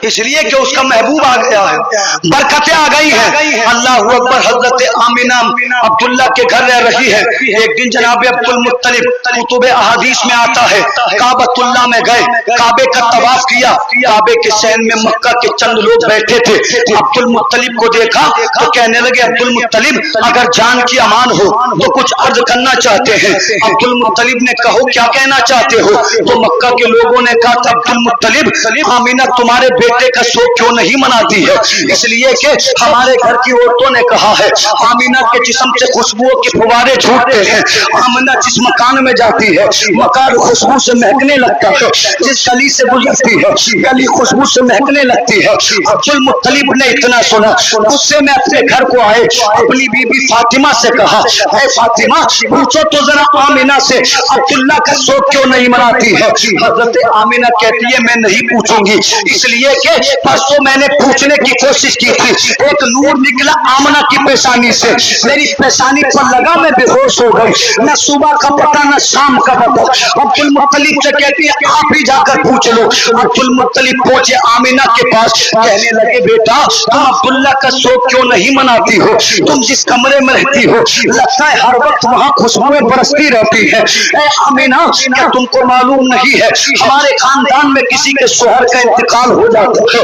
B: इसलिए कि उसका महबूब आ गया है, बरकतें आ गई हैं। अल्लाह अकबर। हजरत आमिना अब्दुल्ला के घर रह रही है। एक दिन जनाब अब्दुल मुत्तलिब कुतुब अहादीस में आता है, काबतुल्लाह में गए, काबे का तवाफ किया। काबे के सैन में मक्का के चंद लोग बैठे थे। अब्दुल मुत्तलिब को देखा तो कहने लगे, अब्दुल मुत्तलिब अगर जान की अमान हो तो कुछ अर्ज करना चाहते हैं। अब्दुल मुत्तलिब ने कहो क्या कहना चाहते हो। तो मक्का के लोगों ने कहा था, अब्दुल मुत्तलिब आमिना तुम्हारे बेटे का शोक क्यों नहीं मनाती है, इसलिए कि हमारे घर की औरतों ने कहा है आमिना के जिस्म से खुशबुओं के फुवारे छूटते हैं। आमिना जिस मकान में जाती है मकान खुशबू से महकने लगता है, जिस गली से गुजरती है गली खुशबू से महकने लगती है। अब्दुल मुत्तलिब ने इतना सुना, उससे मैं अपने घर को आए, अपनी बीबी फातिमा से कहा, ऐ फातिमा पूछो तो जरा आमिना से अब्दुल्ला का शोक क्यों नहीं मनाती है? हजरत आमिना कहती है मैं नहीं पूछूंगी, इसलिए कि परसों मैंने पूछने की कोशिश की थी, एक नूर निकला आमिना की पेशानी से, मेरी पेशानी पर लगा, मैं बेहोश हो गई, न सुबह का पता न शाम का पता। अब्दुल मुत्तलिब से कहती है आप ही जाकर पूछ लो। अब्दुल मुत्तलिब पहुंचे आमिना के पास, कहने लगे बेटा तुम अब्दुल्ला का शोक क्यों नहीं मनाती हो? तुम जिस कमरे में रहती हो लगता है हर वक्त वहाँ खुशबुएं बरसती रहती है। ए आमिना, क्या तुमको मालूम नहीं है हमारे खानदान में किसी के शोहर का इंतकाल हो जाता है,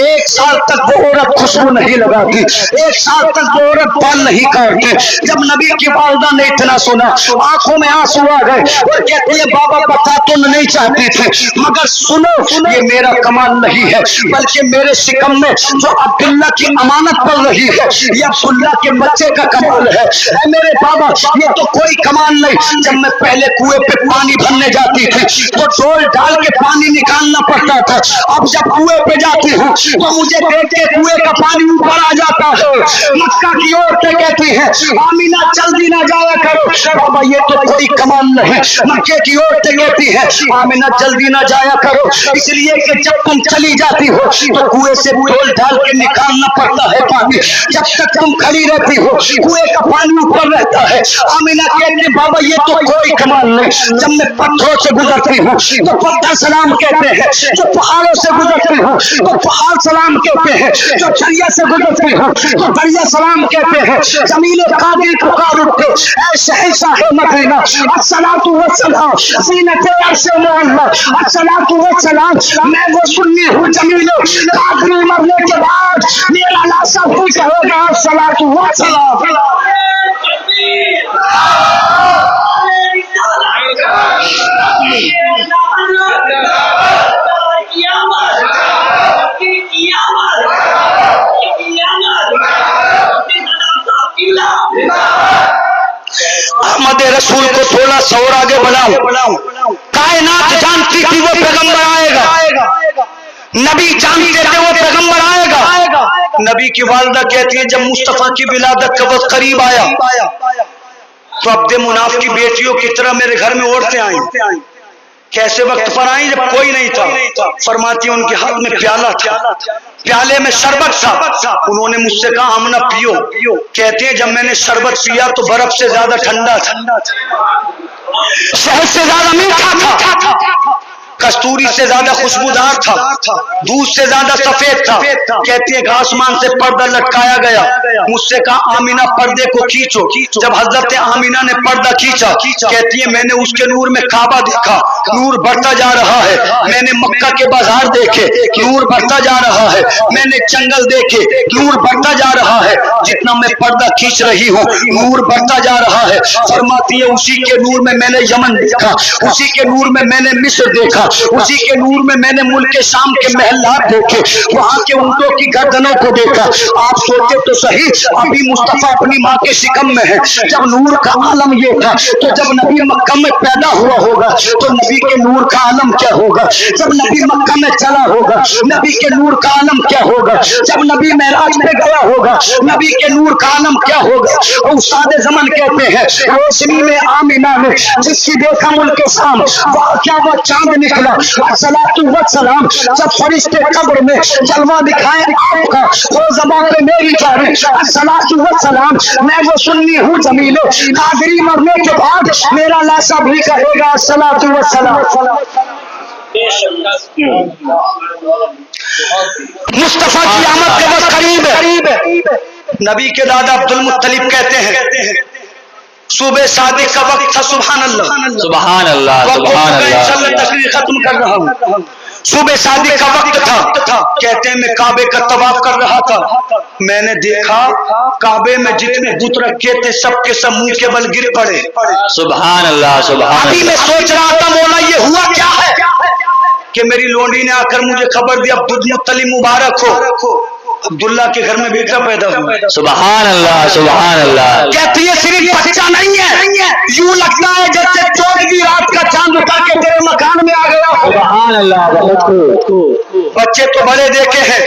B: 1 साल तक वो औरत खुशबू नहीं लगाती, 1 साल तक वो औरत बाल नहीं काटती। जब नबी की वालिदा ने इतना सुना आंखों में आंसू आ गए और कहती है बाबा बता तो नहीं चाहती थी, मगर सुनो ये मेरा कमाल नहीं है, बल्कि मेरे शिकम में जो अब्दुल्ला की अमानत पड़ रही है ये अब्दुल्ला के बच्चे का कमाल है। ऐ मेरे बाबा ये तो कोई कमाल नहीं। जब मैं पहले कुएं पे पानी भरने जाती थी तो डोल डाल के पानी निकालना पड़ता था, अब जब कुएं पे जाती हूँ तो मुझे देख के कुएं का पानी ऊपर आ जाता है। मक्का की औरतें कहती हैं आमीना जल्दी ना जाया करो, बाबा ये तो कोई कमाल नहीं। मक्के की औरतें कहती हैं आमीना जल्दी ना जाया करो, इसलिए कि जब तुम चली जाती हो तो कुएं से डोल डाल के निकालना पड़ता है पानी, जब तक तुम खड़ी रहती हो कुएं का पानी ऊपर रहता है। आमीना कहते बाबा ये तो कोई कमाल नहीं। जब मैं पत्थरों से गुजरती हूँ तो पत्थर सलाम कहते हैं, जो पहाड़ों से गुजरती हूँ तो पहाड़ सलाम कहते हैं, जो दरिया से गुजरती हूँ तो दरिया सलाम कहते हैं। जमीन कादिर पुकार उठते ऐ शहंशाह मदीना अस्सलातु वस्सलाम ज़ीनत अर्श मुअल्ला अस्सलातु वस्सलाम। मैं वो सुन्नी हूँ जमील कादिर मरने के बाद मेरा लाशा भी कहेगा अस्सलातु वस्सलाम। अहमद रसूल को थोड़ा सा और आगे बढ़ाऊं। कायनात जानती थी वो पैगंबर आएगा, नबी जानते थे वो पैगंबर आएगा। नबी की वालिदा कहती है जब मुस्तफा की विलादत का वक्त करीब आया तो अब्दे मुनाफ की बेटियों की तरह मेरे घर में औरतें आई। कैसे वक्त पर आई जब कोई नहीं था। फरमाती उनके हाथ में प्याला था, प्याले में शरबत था। उन्होंने मुझसे कहा आमना पियो। कहते हैं जब मैंने शरबत पिया तो बर्फ से ज्यादा ठंडा था, शहद से ज्यादा मीठा था, कस्तूरी से ज्यादा खुशबूदार था, दूध से ज्यादा सफेद था। कहती है आसमान से पर्दा लटकाया गया, मुझसे कहा आमीना पर्दे को खींचो। जब हजरत आमीना ने पर्दा खींचा, कहती है मैंने उसके नूर में काबा देखा, नूर बढ़ता जा रहा है। मैंने मक्का के बाजार देखे, नूर बढ़ता जा रहा है। मैंने जंगल देखे, नूर बढ़ता जा रहा है। जितना मैं पर्दा खींच रही हूँ नूर बढ़ता जा रहा है। फरमाती है उसी के नूर में मैंने यमन देखा, उसी के नूर में मैंने मिस्र देखा, उसी के नूर में मैंने मुल्क शाम के महलात देखे, वहां के ऊंटों की गर्दनों को देखा। आप सोचे तो सही अभी मुस्तफा अपनी माँ के शिकम में है। जब नूर का आलम ये था तो जब नबी मक्का में पैदा हुआ होगा तो नबी के नूर का आलम क्या होगा। जब नबी मक्का में चला होगा नबी के नूर का आलम क्या होगा। जब नबी मेराज में गया होगा नबी के नूर का आलम क्या होगा। और उस्ताद ज़मान कहते हैं रोशनी में आमीना ने जिसकी देखा मुल्क शाम, वह क्या वो चांद निकला। अस्सलातु वस्सलाम। जब फरिश्ते कब्र में जलवा दिखाए आपका वो ज़बान पे मेरी जाने अस्सलातु वस्सलाम। मैं वो सुन्नी हूँ जमील कादरी मरने के बाद मेरा लाशा भी कहेगा अस्सलातु वस्सलाम। मुस्तफा की आमद का वक्त करीब है। नबी के दादा अब्दुल मुत्तलिब कहते हैं सुबह शादी का वक्त था। सुभान अल्लाह
C: सुभान अल्लाह सुभान अल्लाह।
B: तकरीर खत्म कर रहा हूँ। सुबह शादी का वक्त था। कहते हैं मैं काबे का तवाफ कर रहा था, मैंने देखा काबे में जितने बुत रखे थे सबके सब मुंह के बल गिर पड़े।
C: सुभान अल्लाह सुभान।
B: अभी मैं सोच रहा था मौला ये हुआ क्या है कि मेरी लोंडी ने आकर मुझे खबर दी अब्दुल मुत्तलिब मुबारक हो, अब्दुल्ला के घर में बेटा पैदा हुआ।
C: सुभान अल्लाह सुभान अल्लाह।
B: कहती है सिर्फ बच्चा नहीं है, यूं लगता है जैसे 14वीं रात का चांद उतर के तेरे मकान में आ गया।
C: सुभान अल्लाह।
B: बच्चे तो बड़े देखे हैं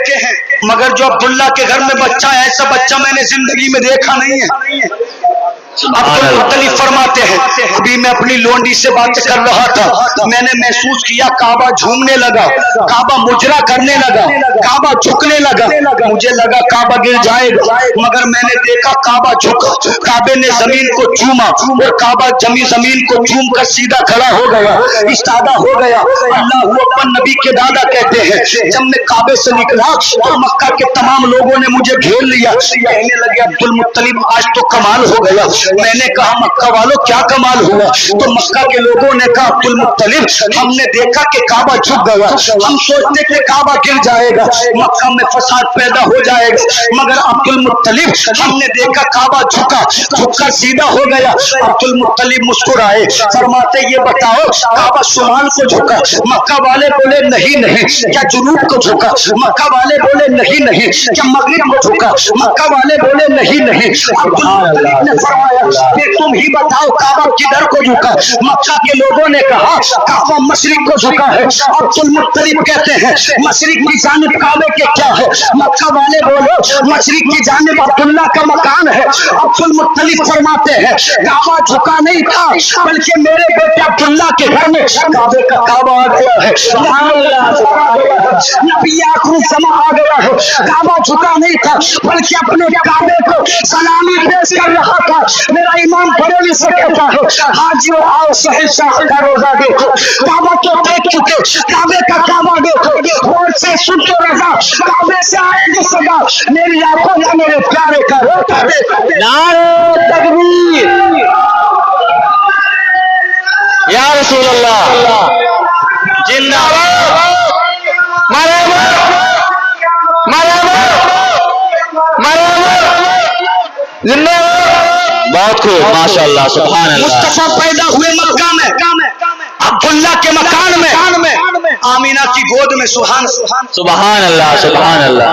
B: मगर जो अब्दुल्ला के घर में बच्चा है ऐसा बच्चा मैंने जिंदगी में देखा नहीं है। अब्दुल फरमाते हैं, अभी मैं अपनी लोंडी से बात कर रहा था, मैंने महसूस किया काबा झूमने लगा, काबा मुजरा करने लगा, काबा झुकने लगा, मुझे लगा काबा गिर जाएगा, मगर मैंने देखा काबा झुका, काबे ने जमीन को चूमा और काबा जमीन को चूम कर सीधा खड़ा हो गया, इस्तादा हो गया। अल्लाह अकबर नबी के दादा कहते हैं, जब मैं काबे से निकला तो मक्का के तमाम लोगों ने मुझे घेर लिया, कहने लगे अब्दुल मुत्तलिब आज तो कमाल हो गया। मैंने कहा मक्का वालों क्या कमाल हुआ? तो मक्का के लोगों ने कहा अब्दुल मुत्तलिब हमने देखा कि काबा झुक गया, हम सोचते थे काबा गिर जाएगा, मक्का में फसाद पैदा हो जाएगा, मगर अब्दुल मुत्तलिब हमने देखा काबा झुककर सीधा हो गया। अब्दुल मुत्तलिब मुस्कुराए, फरमाते ये बताओ काबा शुमाल को झुका? मक्का वाले बोले नहीं नहीं। क्या जुनूब को झुका? मक्का वाले बोले नहीं नहीं। क्या मगरिब को झुका? मक्का वाले बोले नहीं नहीं। अब्दुल मुत्तलिब ने फरमाया फिर तुम ही बताओ काबा किधर को झुका? मक्का के लोगों ने कहा काबा मशरिक को झुका है। अब्दुल मुत्तलिब कहते हैं मशरिक की जानिब काबे के क्या है? मक्का वाले बोलो मशरिक की जानिब अब्दुल्ला का मकान है। अब्दुल मुत्तलिब फरमाते हैं काबा झुका नहीं था, बल्कि मेरे बेटे अब्दुल्ला के घर में काबे का काबा आ गया है। नबी आखिरी समा आ गया है। काबा झुका नहीं था, बल्कि अपने काबे को सलामी पेश कर रहा था। मेरा इमाम बरेली से कहता है हाजियो आओ सही शाह का रोजा देखो, काबा तो देख चुके, काबे का काबा देखो, और से सुनते रहा काबे से आएगी सदा, मेरी आंखों या मेरे प्यारे का रोता
C: नारे तकबीर या रसूल अल्लाह, जिंदाबाद, मरहबा मरहबा मरहबा, जिंदाबाद। बहुत खूब, माशाअल्लाह, सुभान अल्लाह।
B: मुस्तफा पैदा हुए मक्का में, अब्दुल्ला के मकान में, आमीना की गोद में। सुभान
C: सुभान अल्लाह, सुभान अल्लाह।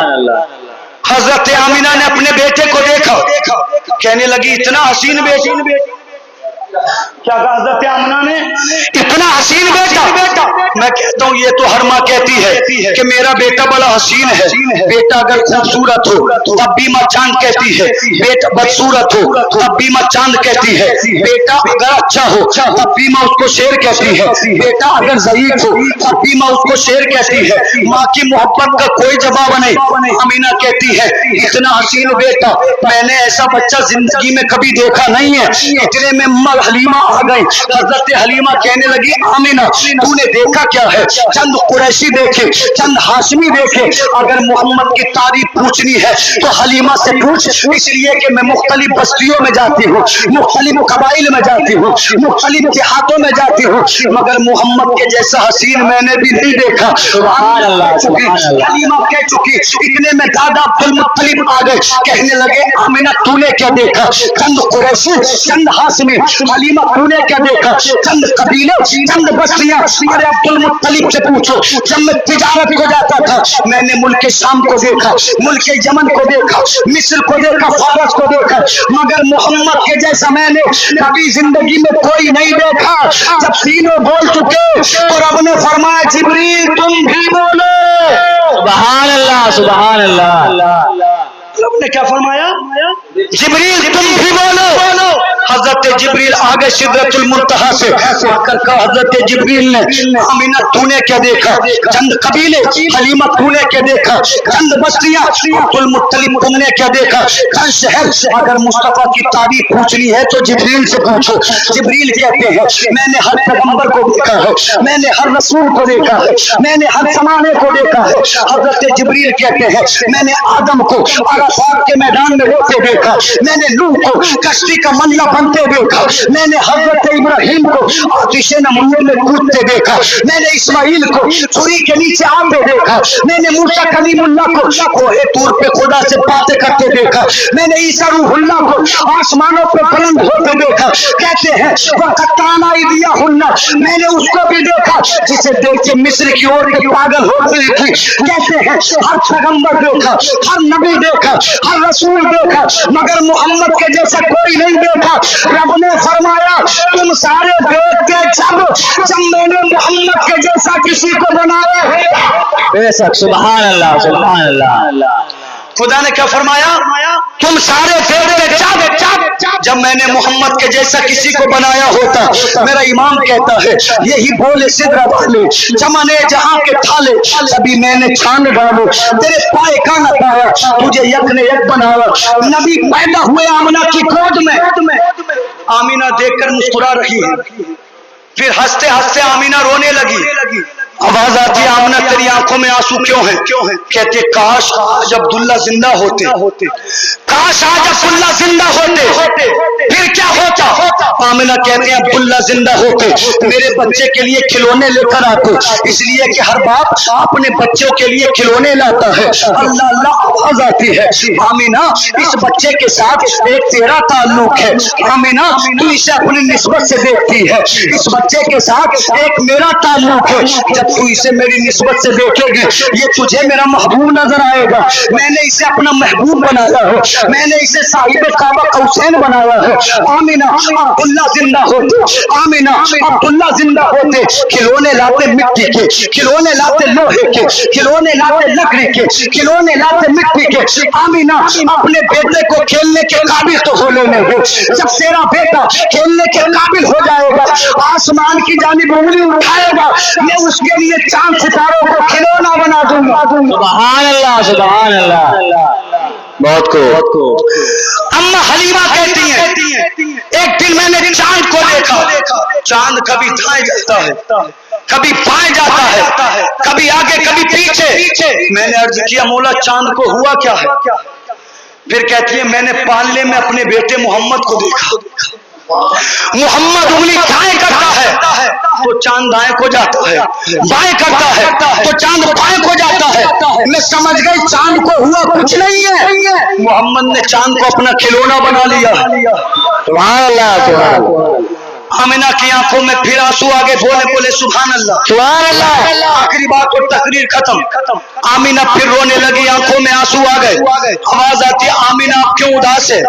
B: हजरत आमीना ने अपने बेटे को देखा, कहने लगी इतना हसीन बेटी। क्या कहा हजरत आमीना ने? इतना हसीन बेटा। मैं कहता हूँ ये तो हर माँ कहती है कि मेरा बेटा बड़ा हसीन है। बेटा अगर खूबसूरत हो तब भी माँ चांद कहती है, बेटा बदसूरत हो तब भी माँ चांद कहती है, बेटा अगर अच्छा हो तब भी माँ उसको शेर कहती है, बेटा अगर ज़ईफ हो तब भी माँ उसको शेर कहती है। माँ की मोहब्बत का कोई जवाब नहीं। अमीना कहती है इतना हसीन बेटा मैंने ऐसा बच्चा जिंदगी में कभी देखा नहीं है। इतने में अम्मा हलीमा आ गई। हजरत हलीमा कहने लगी आमीना तूने देखा क्या है? चंद कुरैशी देखे, चंद हाशमी देखे, अगर मोहम्मद की तारीफ पूछनी है तो हलीमा से पूछ, इसलिए कि मैं मुख्तलिफ बस्तियों में जाती हूँ, मुख्तलिफ कबाइल में जाती हूँ, मुख्तलिफ देहातों में जाती हूँ, मगर मोहम्मद के जैसा हसीन मैंने भी नहीं देखा। हलीमा कह चुकी। इतने में दादा अब्दुल मुत्तलिब आ गए, कहने लगे आमीना तूने क्या देखा? चंद कुरैशी, चंद हाशमी। हलीमा तूने क्या देखा? चंद कबीले, चंद बस्तियां। अरे अब्दुल मुत्तलिब से पूछो, जब मैं तिजारत को जाता था मैंने मुल्क शाम को देखा, मुल्क यमन को देखा, मिस्र को देखा, फारस को देखा, मगर मोहम्मद के जैसा मैंने कभी जिंदगी में कोई नहीं देखा। जब तीनों बोल चुके तो रब ने फरमाया जिब्रील तुम भी बोलो।
C: सुभान अल्लाह, सुभान अल्लाह।
B: रब ने क्या फरमाया? जिब्रील तुम भी बोलो। हजरत जिब्रील आगे सिदरतुल मुंतहा से आकर कहा हजरत जिब्रील ने आमीना तूने क्या देखा? चंद कबीले। हलीमा तूने क्या देखा? चंद बस्तियां। अब्दुल मुत्तलिब तुमने क्या देखा? चंद शहर। अगर मुस्तफा की तारीफ पूछनी है तो जिब्रील से पूछो। जिब्रील कहते हैं मैंने हर पैगंबर को देखा है, मैंने हर रसूल को देखा है, मैंने हर ज़माने को देखा है। हजरत जिब्रील कहते हैं मैंने आदम को अराफात के मैदान में रोते देखा, मैंने नूह को कश्ती का मल्ला बनते देखा, मैंने हजरत इब्राहिम को आतिशे नमूने में कूदते देखा, मैंने इस्माइल को छुरी के नीचे आते देखा, मैंने मूसा कलीमुल्लाह को कोहे तूर पे खुदा से बातें करते देखा, मैंने ईसा रूहुल्लाह को आसमानों पे बुलंद होते देखा। कहते हैं वक़त्ताना इदियाहुल्लाह, मैंने उसको भी देखा जिसे देख के मिस्र की ओर के पागल हो गई थी। कहते हैं हर पैगंबर देखा, हर नबी देखा, हर रसूल देखा, मगर मोहम्मद के जैसा कोई नहीं देखा। रब ने फरमाया तुम सारे देख के जब मैंने मोहम्मद के जैसा किसी को बनाया है।
C: बेशक, सुभान अल्लाह, सुभान अल्लाह।
B: खुदा ने क्या फरमाया? तुम सारे देख के जब جب میں نے محمد کے جیسا کسی کو بنایا ہوتا، میرا امام کہتا ہے یہی بولے سدرا والے چمنے جہاں کے تھالے، سبھی میں نے چھان ڈالو تیرے پائے کا نہ پایا، تجھے یک نے یک بنایا۔ نبی پیدا ہوئے آمنہ کی گود میں، آمینہ دیکھ کر مسکرا رہی ہے، پھر ہنستے ہنستے آمینہ رونے لگی۔ آواز آتی ہے آمنہ تیری آنکھوں میں آنسو کیوں ہیں؟ کہتے کاش آج عبداللہ زندہ ہوتے، کاش آج عبداللہ زندہ ہوتے، پھر کیا ہوتا؟ آمنہ کہتے ہیں عبداللہ زندہ ہوتے میرے بچے کے لیے کھلونے لے کر آتے، اس لیے کہ ہر باپ اپنے بچوں کے لیے کھلونے لاتا ہے۔ اللہ اللہ آواز آتی ہے آمینہ اس بچے کے ساتھ ایک تیرا تعلق ہے، آمینہ تو اسے اپنی نسبت سے دیکھتی ہے، اس بچے کے ساتھ ایک میرا تعلق ہے، جب تو اسے میری نسبت سے دیکھے گی یہ تجھے میرا محبوب نظر آئے گا، میں نے اسے اپنا محبوب بنایا ہے، میں نے اسے صاحب کعبہ قوسین بنایا ہے۔ آمینہ عبداللہ زندہ ہوتے، آمینہ عبداللہ زندہ ہوتے، کھلونے لاتے مٹی کے، کھلونے لاتے لوہے کے، کھلونے لاتے لکڑی کے، کھلونے لاتے مٹی کے۔ آمینہ اپنے بیٹے کو کھیلنے کے قابل تو ہو لینے دو، جب تیرا بیٹا کھیلنے کے قابل ہو جائے گا آسمان کی جانب انگلی اٹھائے گا، میں اس کے لیے چاند ستاروں کو کھلونا بنا دوں گا۔
C: سبحان اللہ سبحان اللہ، بہت کو
B: اما حلیمہ کہتی ہیں ایک دن میں نے چاند کو دیکھا، چاند کبھی دائیں جاتا ہے کبھی بائیں جاتا ہے، کبھی آگے کبھی پیچھے۔ میں نے عرض کیا مولا چاند کو ہوا کیا ہے؟ پھر کہتی ہے میں نے پالنے میں اپنے بیٹے محمد کو دیکھا، محمد انگلی دائیں کرتا ہے تو چاند دائیں کو جاتا ہے، بائیں کرتا ہے تو چاند بائیں کو جاتا ہے۔ میں سمجھ گئی چاند کو ہوا کچھ نہیں ہے، محمد نے چاند کو اپنا کھلونا بنا لیا۔
C: سبحان اللہ سبحان اللہ۔
B: آمنہ کی آنکھوں میں پھر آنسو آگے بولے سبحان اللہ
C: سبحان اللہ۔
B: آخری بات اور تقریر ختم۔ آمنہ پھر رونے لگی، آنکھوں میں آنسو آ گئے، آواز آتی ہے آمنہ اب کیوں اداس ہے،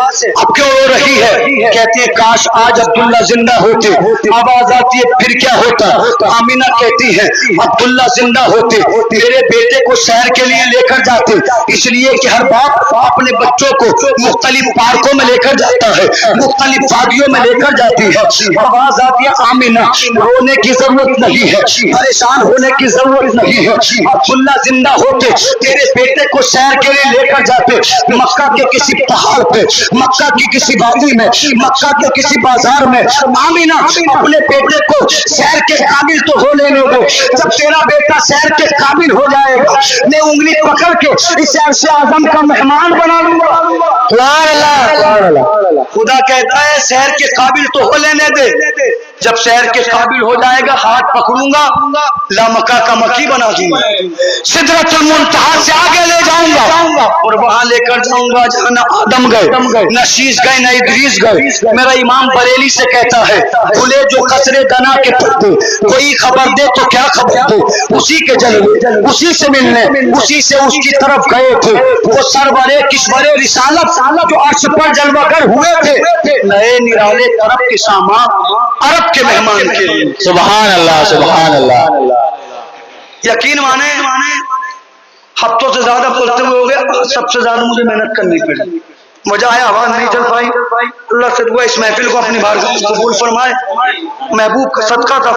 B: اب کیوں رو رہی ہے؟ کہتی ہے کاش آج عبداللہ زندہ ہوتے، آواز آتی ہے پھر کیا ہوتا؟ آمنہ کہتی ہے عبداللہ زندہ ہوتے میرے بیٹے کو سیر کے لیے لے کر جاتے، اس لیے کہ ہر باپ اپنے بچوں کو مختلف پارکوں میں لے کر جاتا ہے، مختلف وادیوں میں لے کر جاتی ہے۔ آواز آتی ہے آمنہ رونے کی ضرورت نہیں ہے، پریشان ہونے کی ضرورت نہیں ہے، عبداللہ زندہ ہوتے تیرے بیٹے کو سیر کے لیے لے کر جاتے، مکہ کے کسی پہاڑ پہ، مکہ کی کسی وادی میں، مکہ کے کسی بازار میں۔ آمنہ اپنے بیٹے کو سیر کے قابل تو ہو لینے دو، جب تیرا بیٹا سیر کے قابل ہو جائے گا میں انگلی پکڑ کے اسے عرش اعظم کا مہمان بنا لوں گا۔ خدا کہتا ہے سیر کے قابل تو ہو لینے دے، جب سیر کے قابل ہو جائے گا ہاتھ پکڑوں گا لامکہ کا مکی بنا دوں گا، سدرۃ المنتہا سے آگے لے جاؤں گا اور وہاں لے کر جاؤں گا جہاں نہ آدم گئے نہ شیش گئے نہ ادریس گئے۔ میرا امام بریلی سے کہتا ہے کھلے جو قصرے دنا کے پردے، کوئی خبر دے تو کیا خبر دے، اسی کے جلوے اسی سے ملنے اسی سے اس کی طرف گئے تھے، وہ سرورے کشورے رسالت جو عرش پر جلوہ گر ہوئے تھے، نئے نرالے طرف کے سامان عرب کے مہمان کے لیے۔
C: سبحان اللہ سبحان اللہ۔
B: یقین مانے ہفتوں سے زیادہ پڑھتے ہوئے ہو گئے، سب سے زیادہ مجھے محنت کرنی پڑی، وجہ ہے آواز نہیں چل پائی۔ اللہ سے دعا اس محفل کو اپنی بارگاہ میں قبول فرمائے، محبوب کا صدقہ تھا۔